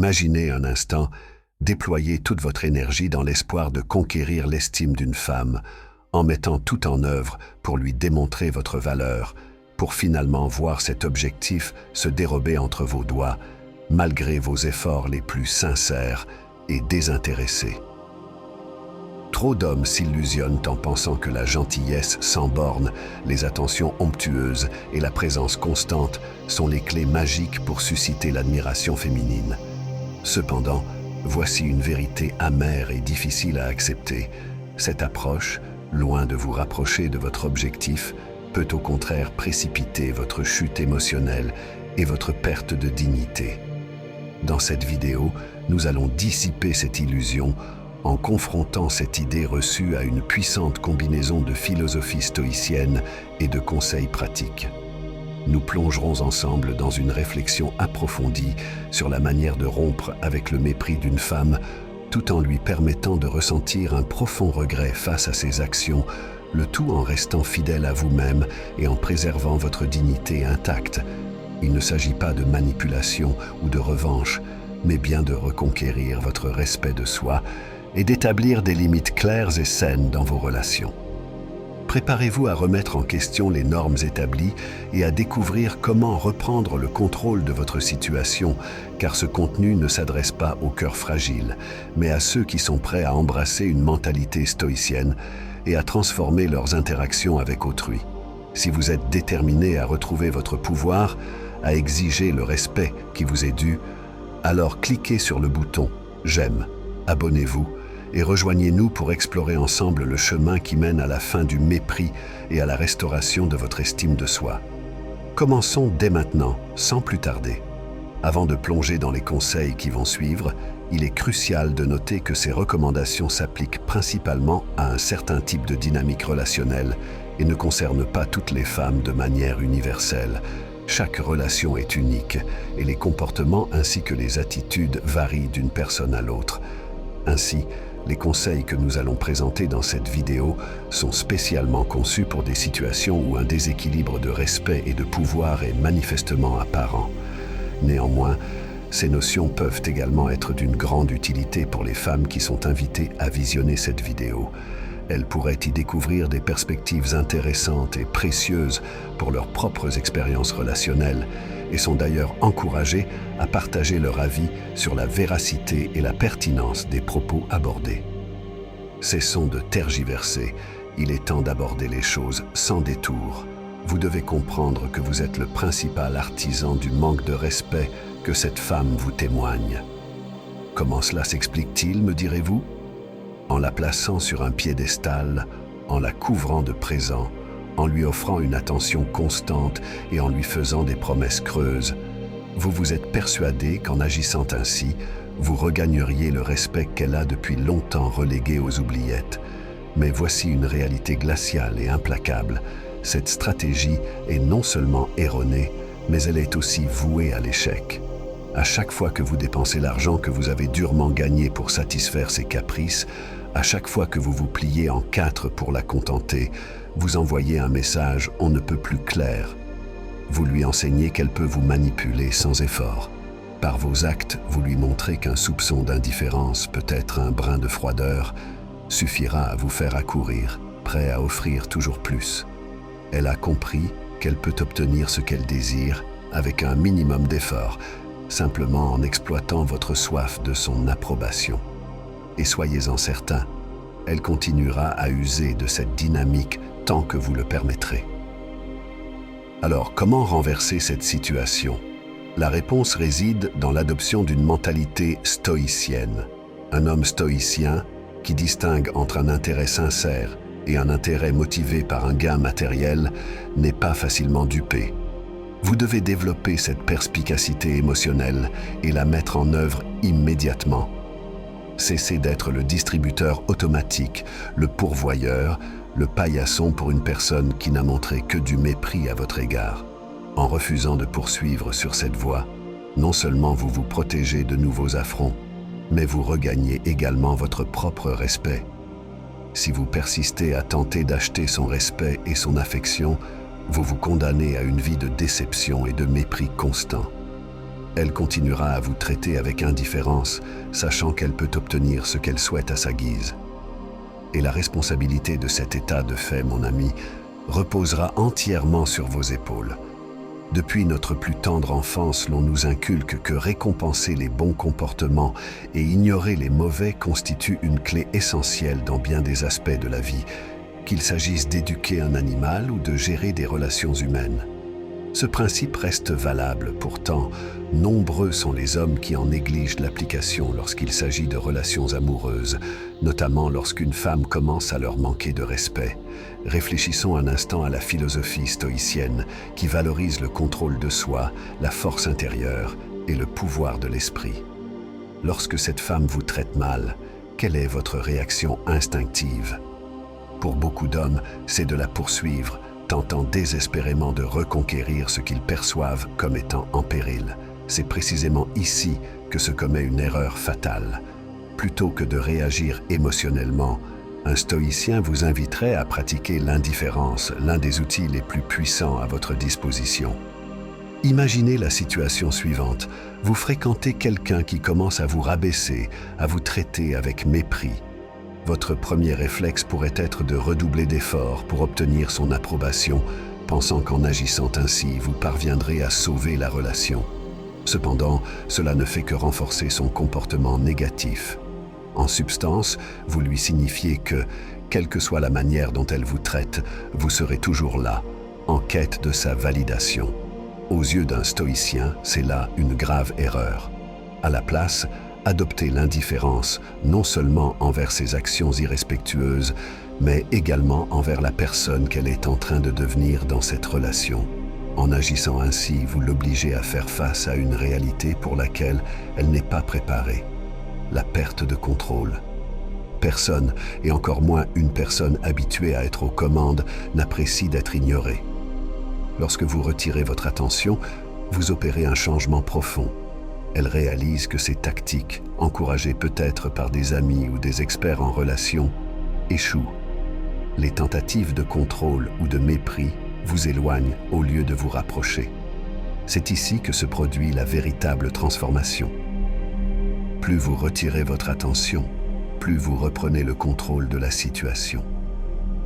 Imaginez un instant, déployer toute votre énergie dans l'espoir de conquérir l'estime d'une femme, en mettant tout en œuvre pour lui démontrer votre valeur, pour finalement voir cet objectif se dérober entre vos doigts, malgré vos efforts les plus sincères et désintéressés. Trop d'hommes s'illusionnent en pensant que la gentillesse sans bornes, les attentions onctueuses et la présence constante sont les clés magiques pour susciter l'admiration féminine. Cependant, voici une vérité amère et difficile à accepter. Cette approche, loin de vous rapprocher de votre objectif, peut au contraire précipiter votre chute émotionnelle et votre perte de dignité. Dans cette vidéo, nous allons dissiper cette illusion en confrontant cette idée reçue à une puissante combinaison de philosophie stoïcienne et de conseils pratiques. Nous plongerons ensemble dans une réflexion approfondie sur la manière de rompre avec le mépris d'une femme, tout en lui permettant de ressentir un profond regret face à ses actions, le tout en restant fidèle à vous-même et en préservant votre dignité intacte. Il ne s'agit pas de manipulation ou de revanche, mais bien de reconquérir votre respect de soi et d'établir des limites claires et saines dans vos relations. Préparez-vous à remettre en question les normes établies et à découvrir comment reprendre le contrôle de votre situation, car ce contenu ne s'adresse pas aux cœurs fragiles, mais à ceux qui sont prêts à embrasser une mentalité stoïcienne et à transformer leurs interactions avec autrui. Si vous êtes déterminé à retrouver votre pouvoir, à exiger le respect qui vous est dû, alors cliquez sur le bouton « J'aime », abonnez-vous et rejoignez-nous pour explorer ensemble le chemin qui mène à la fin du mépris et à la restauration de votre estime de soi. Commençons dès maintenant, sans plus tarder. Avant de plonger dans les conseils qui vont suivre, il est crucial de noter que ces recommandations s'appliquent principalement à un certain type de dynamique relationnelle et ne concernent pas toutes les femmes de manière universelle. Chaque relation est unique et les comportements ainsi que les attitudes varient d'une personne à l'autre. Ainsi, les conseils que nous allons présenter dans cette vidéo sont spécialement conçus pour des situations où un déséquilibre de respect et de pouvoir est manifestement apparent. Néanmoins, ces notions peuvent également être d'une grande utilité pour les femmes qui sont invitées à visionner cette vidéo. Elles pourraient y découvrir des perspectives intéressantes et précieuses pour leurs propres expériences relationnelles et sont d'ailleurs encouragées à partager leur avis sur la véracité et la pertinence des propos abordés. Cessons de tergiverser, il est temps d'aborder les choses sans détour. Vous devez comprendre que vous êtes le principal artisan du manque de respect que cette femme vous témoigne. Comment cela s'explique-t-il, me direz-vous? En la plaçant sur un piédestal, en la couvrant de présents, en lui offrant une attention constante et en lui faisant des promesses creuses. Vous vous êtes persuadé qu'en agissant ainsi, vous regagneriez le respect qu'elle a depuis longtemps relégué aux oubliettes. Mais voici une réalité glaciale et implacable. Cette stratégie est non seulement erronée, mais elle est aussi vouée à l'échec. À chaque fois que vous dépensez l'argent que vous avez durement gagné pour satisfaire ses caprices, à chaque fois que vous vous pliez en quatre pour la contenter, vous envoyez un message on ne peut plus clair. Vous lui enseignez qu'elle peut vous manipuler sans effort. Par vos actes, vous lui montrez qu'un soupçon d'indifférence, peut-être un brin de froideur, suffira à vous faire accourir, prêt à offrir toujours plus. Elle a compris qu'elle peut obtenir ce qu'elle désire avec un minimum d'effort, simplement en exploitant votre soif de son approbation. Et soyez-en certains, elle continuera à user de cette dynamique tant que vous le permettrez. Alors, comment renverser cette situation? La réponse réside dans l'adoption d'une mentalité stoïcienne. Un homme stoïcien qui distingue entre un intérêt sincère et un intérêt motivé par un gain matériel n'est pas facilement dupé. Vous devez développer cette perspicacité émotionnelle et la mettre en œuvre immédiatement. Cessez d'être le distributeur automatique, le pourvoyeur, le paillasson pour une personne qui n'a montré que du mépris à votre égard. En refusant de poursuivre sur cette voie, non seulement vous vous protégez de nouveaux affronts, mais vous regagnez également votre propre respect. Si vous persistez à tenter d'acheter son respect et son affection, vous vous condamnez à une vie de déception et de mépris constant. Elle continuera à vous traiter avec indifférence, sachant qu'elle peut obtenir ce qu'elle souhaite à sa guise. Et la responsabilité de cet état de fait, mon ami, reposera entièrement sur vos épaules. Depuis notre plus tendre enfance, l'on nous inculque que récompenser les bons comportements et ignorer les mauvais constitue une clé essentielle dans bien des aspects de la vie, qu'il s'agisse d'éduquer un animal ou de gérer des relations humaines. Ce principe reste valable, pourtant, nombreux sont les hommes qui en négligent l'application lorsqu'il s'agit de relations amoureuses, notamment lorsqu'une femme commence à leur manquer de respect. Réfléchissons un instant à la philosophie stoïcienne qui valorise le contrôle de soi, la force intérieure et le pouvoir de l'esprit. Lorsque cette femme vous traite mal, quelle est votre réaction instinctive? Pour beaucoup d'hommes, c'est de la poursuivre, tentant désespérément de reconquérir ce qu'ils perçoivent comme étant en péril. C'est précisément ici que se commet une erreur fatale. Plutôt que de réagir émotionnellement, un stoïcien vous inviterait à pratiquer l'indifférence, l'un des outils les plus puissants à votre disposition. Imaginez la situation suivante. Vous fréquentez quelqu'un qui commence à vous rabaisser, à vous traiter avec mépris. Votre premier réflexe pourrait être de redoubler d'efforts pour obtenir son approbation, pensant qu'en agissant ainsi, vous parviendrez à sauver la relation. Cependant, cela ne fait que renforcer son comportement négatif. En substance, vous lui signifiez que, quelle que soit la manière dont elle vous traite, vous serez toujours là, en quête de sa validation. Aux yeux d'un stoïcien, c'est là une grave erreur. À la place, adoptez l'indifférence, non seulement envers ses actions irrespectueuses, mais également envers la personne qu'elle est en train de devenir dans cette relation. En agissant ainsi, vous l'obligez à faire face à une réalité pour laquelle elle n'est pas préparée. La perte de contrôle. Personne, et encore moins une personne habituée à être aux commandes, n'apprécie d'être ignorée. Lorsque vous retirez votre attention, vous opérez un changement profond. Elle réalise que ces tactiques, encouragées peut-être par des amis ou des experts en relations, échouent. Les tentatives de contrôle ou de mépris vous éloignent au lieu de vous rapprocher. C'est ici que se produit la véritable transformation. Plus vous retirez votre attention, plus vous reprenez le contrôle de la situation.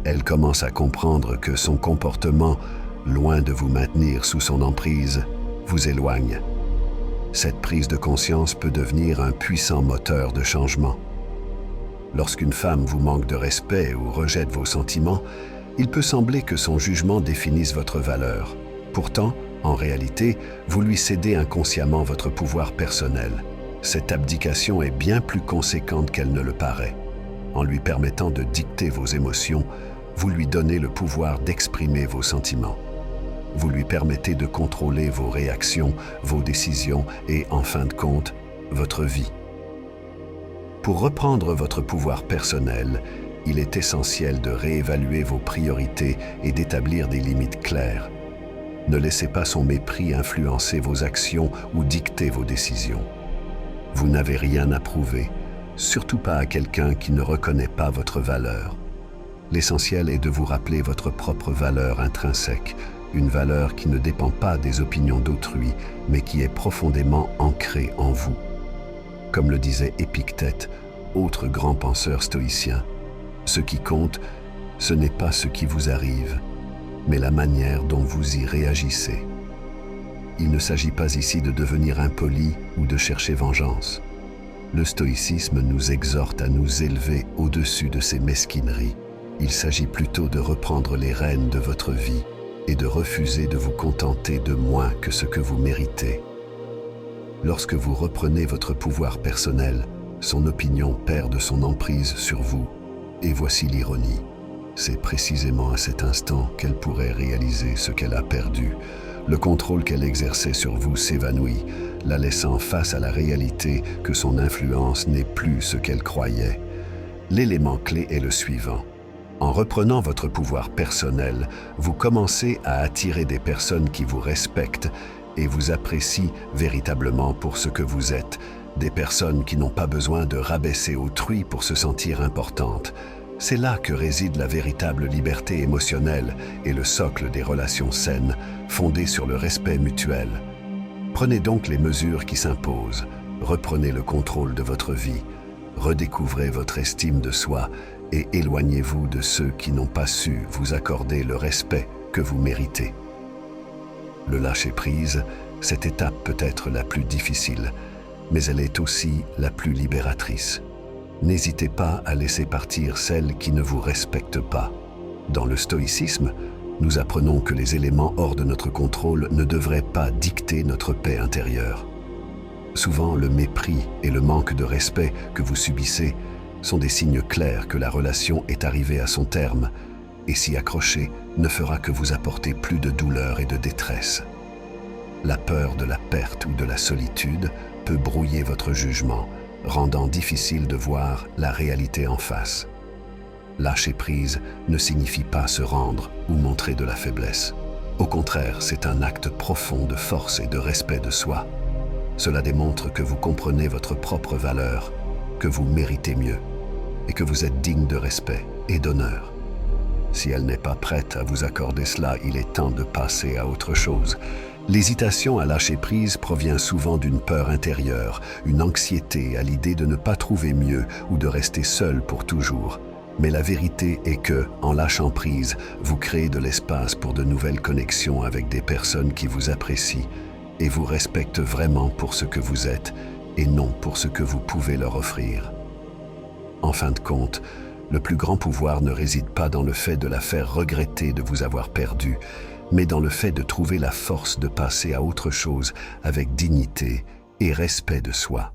Elle commence à comprendre que son comportement, loin de vous maintenir sous son emprise, vous éloigne. Cette prise de conscience peut devenir un puissant moteur de changement. Lorsqu'une femme vous manque de respect ou rejette vos sentiments, il peut sembler que son jugement définisse votre valeur. Pourtant, en réalité, vous lui cédez inconsciemment votre pouvoir personnel. Cette abdication est bien plus conséquente qu'elle ne le paraît. En lui permettant de dicter vos émotions, vous lui donnez le pouvoir d'exprimer vos sentiments. Vous lui permettez de contrôler vos réactions, vos décisions et, en fin de compte, votre vie. Pour reprendre votre pouvoir personnel, il est essentiel de réévaluer vos priorités et d'établir des limites claires. Ne laissez pas son mépris influencer vos actions ou dicter vos décisions. Vous n'avez rien à prouver, surtout pas à quelqu'un qui ne reconnaît pas votre valeur. L'essentiel est de vous rappeler votre propre valeur intrinsèque, une valeur qui ne dépend pas des opinions d'autrui, mais qui est profondément ancrée en vous. Comme le disait Épictète, autre grand penseur stoïcien, ce qui compte, ce n'est pas ce qui vous arrive, mais la manière dont vous y réagissez. Il ne s'agit pas ici de devenir impoli ou de chercher vengeance. Le stoïcisme nous exhorte à nous élever au-dessus de ces mesquineries. Il s'agit plutôt de reprendre les rênes de votre vie et de refuser de vous contenter de moins que ce que vous méritez. Lorsque vous reprenez votre pouvoir personnel, son opinion perd de son emprise sur vous. Et voici l'ironie. C'est précisément à cet instant qu'elle pourrait réaliser ce qu'elle a perdu. Le contrôle qu'elle exerçait sur vous s'évanouit, la laissant face à la réalité que son influence n'est plus ce qu'elle croyait. L'élément clé est le suivant. En reprenant votre pouvoir personnel, vous commencez à attirer des personnes qui vous respectent et vous apprécient véritablement pour ce que vous êtes, des personnes qui n'ont pas besoin de rabaisser autrui pour se sentir importantes. C'est là que réside la véritable liberté émotionnelle et le socle des relations saines, fondées sur le respect mutuel. Prenez donc les mesures qui s'imposent, reprenez le contrôle de votre vie, redécouvrez votre estime de soi et éloignez-vous de ceux qui n'ont pas su vous accorder le respect que vous méritez. Le lâcher-prise, cette étape peut être la plus difficile, mais elle est aussi la plus libératrice. N'hésitez pas à laisser partir celles qui ne vous respectent pas. Dans le stoïcisme, nous apprenons que les éléments hors de notre contrôle ne devraient pas dicter notre paix intérieure. Souvent, le mépris et le manque de respect que vous subissez sont des signes clairs que la relation est arrivée à son terme, et s'y accrocher ne fera que vous apporter plus de douleur et de détresse. La peur de la perte ou de la solitude peut brouiller votre jugement, rendant difficile de voir la réalité en face. Lâcher prise ne signifie pas se rendre ou montrer de la faiblesse. Au contraire, c'est un acte profond de force et de respect de soi. Cela démontre que vous comprenez votre propre valeur, que vous méritez mieux et que vous êtes digne de respect et d'honneur. Si elle n'est pas prête à vous accorder cela, il est temps de passer à autre chose. L'hésitation à lâcher prise provient souvent d'une peur intérieure, une anxiété à l'idée de ne pas trouver mieux ou de rester seul pour toujours. Mais la vérité est que, en lâchant prise, vous créez de l'espace pour de nouvelles connexions avec des personnes qui vous apprécient et vous respectent vraiment pour ce que vous êtes et non pour ce que vous pouvez leur offrir. En fin de compte, le plus grand pouvoir ne réside pas dans le fait de la faire regretter de vous avoir perdu, mais dans le fait de trouver la force de passer à autre chose avec dignité et respect de soi.